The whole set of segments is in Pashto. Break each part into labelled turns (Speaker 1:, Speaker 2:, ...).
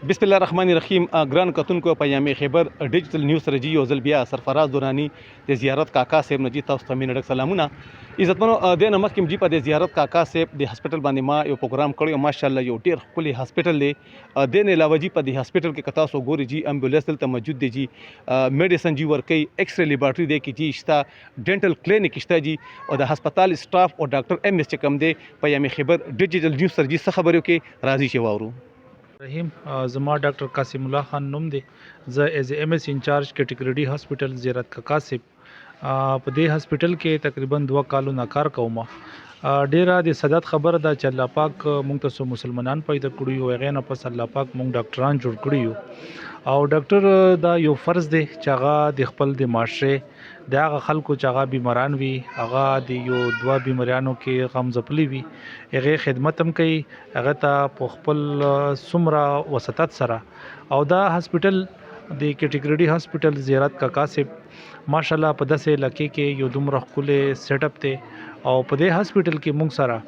Speaker 1: بسم الله الرحمن الرحیم. ګران کتونکو پیام خبر ډیجیټل نیوز سره جی یو ځل بیا سرفراز دورانی د زیارت کاکا صاحب نه جی تاسو ته مینه ډک سلامونه. عزتمنو د نه مخکې جی په د زیارت کاکا صاحب د هسپټل باندې ما یو پروګرام کړی او ماشاءالله یو ډیر ښکلی هسپټل دی. د نه علاوه جی په د هسپټل کې کتا سو ګوري جی امبولانس دلته موجود دی جی میډیسن جی ورکی ایکس ری لیبارټری دی کې جی شتا ډینټل کلینیک شتا جی او د هسپتال سټاف او ډاکټر ایم اس کم دی. پیام خبر ډیجیټل نیوز سره جی څه خبرو کې راضي شي واورو.
Speaker 2: رحیم زما ډاکټر قاسم الله خان نوم دی. زه ایز ایم اس انچارج کیټګری ډي هاسپټل زیارت کاکا صاحب په دې هاسپټل کې تقریبا 2 کالونه کار کوم. ډیره د صدات خبره ده چې الله پاک مونږ ته مسلمانان پیدا کړی او هغه نه پس الله پاک مونږ ډاکټران جوړ کړی او ډاکټر دا یو فرض دی چې هغه د خپل د معاشره د هغه خلکو چې هغه بیماران وي هغه د یو دوا بیماریانو کې غم ځپلي وي هغه خدمت هم کوي هغه ته په خپل سمره وسطت سره. او دا هاسپټل د کیټګری ډي هاسپټل زیارت کاکا صاحب ماشاءالله په داسې علاقې کې یو دومره ښکلی سیټ اپ دی او په دې هاسپټل کې موږ سره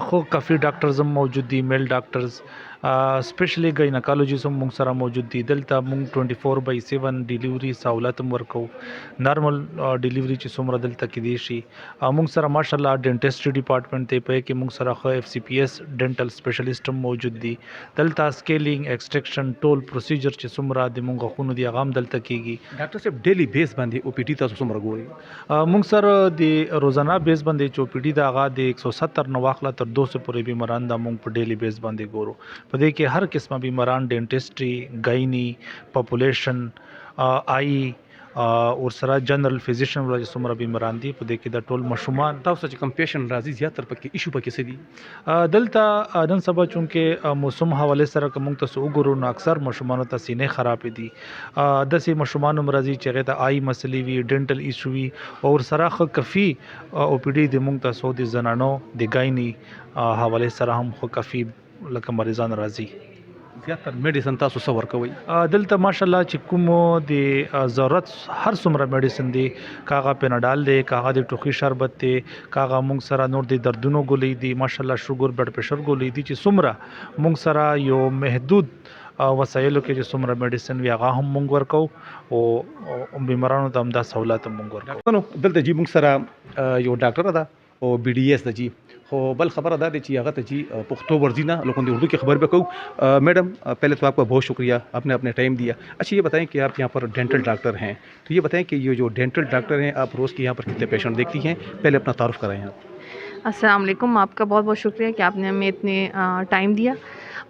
Speaker 2: خو کافي ډاکټرز هم موجود دي، میل ډاکټرز سپیشلی گاینیکالوجیست هم موږ سره موجود دي. دلته موږ 24/7 ډیلیوري سہولت هم ورکو، نارمل ډیلیوري چې څومره دلته کې دی شي. موږ سره ماشاءالله ډینټسټري ډپارټمنټ دی په کې موږ سره خو اف سی پی اس ډینټل سپیشلیست هم موجود دي. دلته سکیلینګ ایکسټریکشن ټول پروسیجر چې څومره د موږ خونو دی هغه هم دلته کیږي.
Speaker 1: ډاکټر صاحب ډیلی بیس باندې او پی ډی تاسو څومره ګوري؟
Speaker 2: موږ سره د روزانه بیس باندې چې او پی ډي د هغه د 170 نه واخله تر 200 پورې بیماران دا موږ په ډیلی بیس باندې ګورو. په دې کې هر قسمه بیماران ډینټسټري، گاینی، پاپولیشن، آئی اور سره جنرال فزیشن ولې څومره بیماران دي په دې کې د ټول مشومان
Speaker 1: تاسو چې کم پیشنټ راځي زیاتره پکې ایشو پکې څه دي؟
Speaker 2: دلته نن سبا چونکې موسم حواله سره کوم ته وګورو نو اکثر مشومان ته سینې خراب دي. داسې مشومان هم راځي چې غته آی مسلې وي، ډینټل ایشو وي او سره خو کافي او پی ډي د موږ ته د زنانو د گاینی حواله سره هم خو کافي لکه مریضان راځي.
Speaker 1: زیاتره میډیسن تاسو څه ورکوي؟
Speaker 2: دلته ماشاءالله چې کوم د ضرورت هر څومره میډیسن دی، کاغه پیناډال دی، کاغه د ټوخي شربت دی، کاغه موږ سره نور د دردونو ګولۍ دی، ماشاءالله شوګر بلډ پريشر ګولۍ دی چې څومره موږ سره یو محدود وسایلو کې چې څومره میډیسن وی هغه هم موږ ورکو او بیمارانو ته هم دا سہولت موږ ورکو.
Speaker 1: دلته جی موږ سره یو ډاکټر ده او بی D S G हो बल खबर अदा दी अगर जी पुख्तो वर्जी ना लोगों ने उर्दू की खबर भी कहूँ. मैडम पहले तो आपका बहुत शुक्रिया, आपने अपने टाइम दिया. अच्छा ये बताएं कि आप यहाँ पर डेंटल डॉक्टर हैं, तो ये बताएं कि ये जो डेंटल डॉक्टर हैं आप रोज़ के यहाँ पर कितने पेशेंट देखती हैं? पहले अपना तारुफ कराएं आप.
Speaker 3: अस्सलाम वालेकुम, आपका बहुत बहुत शुक्रिया कि आपने हमें इतने टाइम दिया.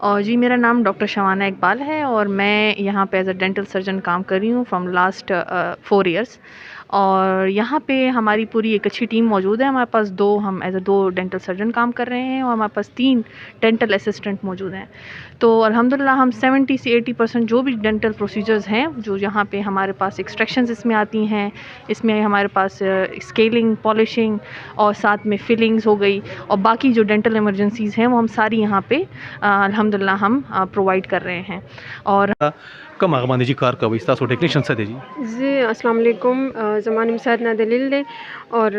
Speaker 3: और जी मेरा नाम डॉक्टर शवाना इकबाल है और मैं यहाँ पे एज अ डेंटल सर्जन काम कर रही हूँ फ्रॉम लास्ट 4 इयर्स. और यहाँ पे हमारी पूरी एक अच्छी टीम मौजूद है. हमारे पास हम एज अ 2 डेंटल सर्जन काम कर रहे हैं और हमारे पास 3 डेंटल असिस्टेंट मौजूद हैं. तो अल्हम्दुलिल्लाह हम 70 से 80% जो भी डेंटल प्रोसीजर्स हैं जो यहाँ पे हमारे पास एक्सट्रैक्शंस इसमें आती हैं, इसमें हमारे पास स्केलिंग, पॉलिशिंग और साथ में फिलिंग्स हो गई और बाकी जो डेंटल इमरजेंसीज़ हैं वो हम सारी यहाँ पे अल्हम्दुलिल्लाह हम प्रोवाइड कर रहे हैं. और
Speaker 1: कम आगमानी जी कार का वस्ता सो टेक्नीशियन से जी
Speaker 4: जी अस्सलाम वालेकुम. ज़मान सादना दलील दे और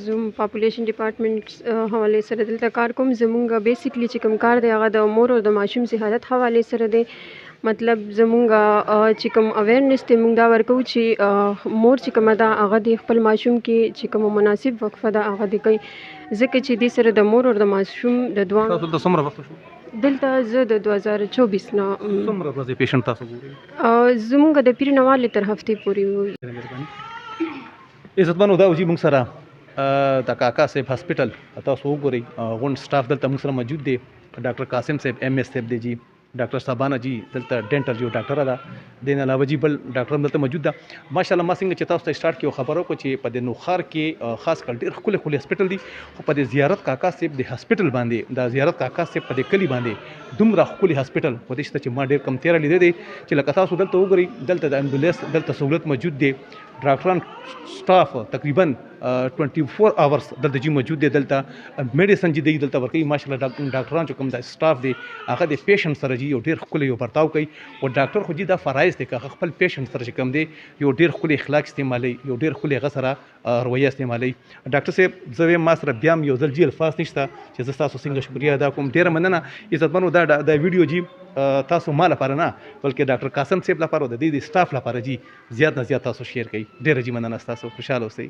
Speaker 4: ज़ूम पॉपुलेशन डिपार्टमेंट हवाले सर दिल कार कोम ज़मूंगा बेसिकली चिकम कार दे आगा द मोर और द माशूम से हालत हवाले सर दे मतलब ज़मूंगा चिकम अवेयरनेस ते मूंग दा वर्को ची मोर चिकम दा आगा दे खपल माशूम के चिकम मुनासिब वक्फा दा आगा दे कई ज़िक्र ची दी सर द मोर और द माशूम द दुआ
Speaker 1: तो समरा वक्त शो
Speaker 4: دلته زه د 2024 نه
Speaker 1: څومره ورځې پیشنټ تاسو ګورئ؟
Speaker 4: زموږ د پیر نواله تر هفتې پورې.
Speaker 1: عزتمنو دا وجي موږ سره د کاکا صاحب هسپټل تاسو وګورئ غون سټاف دلته موږ سره موجود دی. ډاکټر قاسم صاحب ایم اس صاحب دی جی، ډاکټر صابانه جی دلته ډینټل جو ډاکټر ده دین علاوه جی بل ډاکټر هم دلته موجود ده. ماشاءالله ما څنګه چې تاسو ته سٹارټ کیو خبرو کو چې په د نوخار کې خاص کر ډیر خپل هسپټل دی خو په د زیارت کاکا صاحب د هسپټل باندې د زیارت کاکا صاحب په د کلی باندې دومره خپل هسپټل په دې چې ما ډیر کم تیر لیدې دي چې لکه تاسو دلته وګورئ دلته د امبولانس دلته سہولت موجود دی. ډاکټران سټاف تقریبا 24 اورز دلته جی موجود دي دلته میډیسن چې دی دلته ورکوي ماشاءالله ډاکټران چې کوم د سټاف دی هغه د پیشنټ سره جی یو ډیر ښکلی یو برتاو کوي او ډاکټر خو جی دا فرایض دی که خپل پیشنټ سره چې کوم دی یو ډیر ښکلی اخلاق استعمالوي یو ډیر ښکلی هغه سره رویه استعمالوي ډاکټر صاحب زه وایم ما سره بیا هم یو ځل جی الفاظ نشته چې زه ستاسو څنګه شکریه ادا کوم ډیره مننه عزتمنو دا ویډیو جی تاسو ما لپاره نه بلکې ډاکټر قاسم صاحب لپاره او د دې سټاف لپاره جی زیات نه زیات تاسو شیر کړئ ډیره جی مننه تاسو خوشاله اوسئ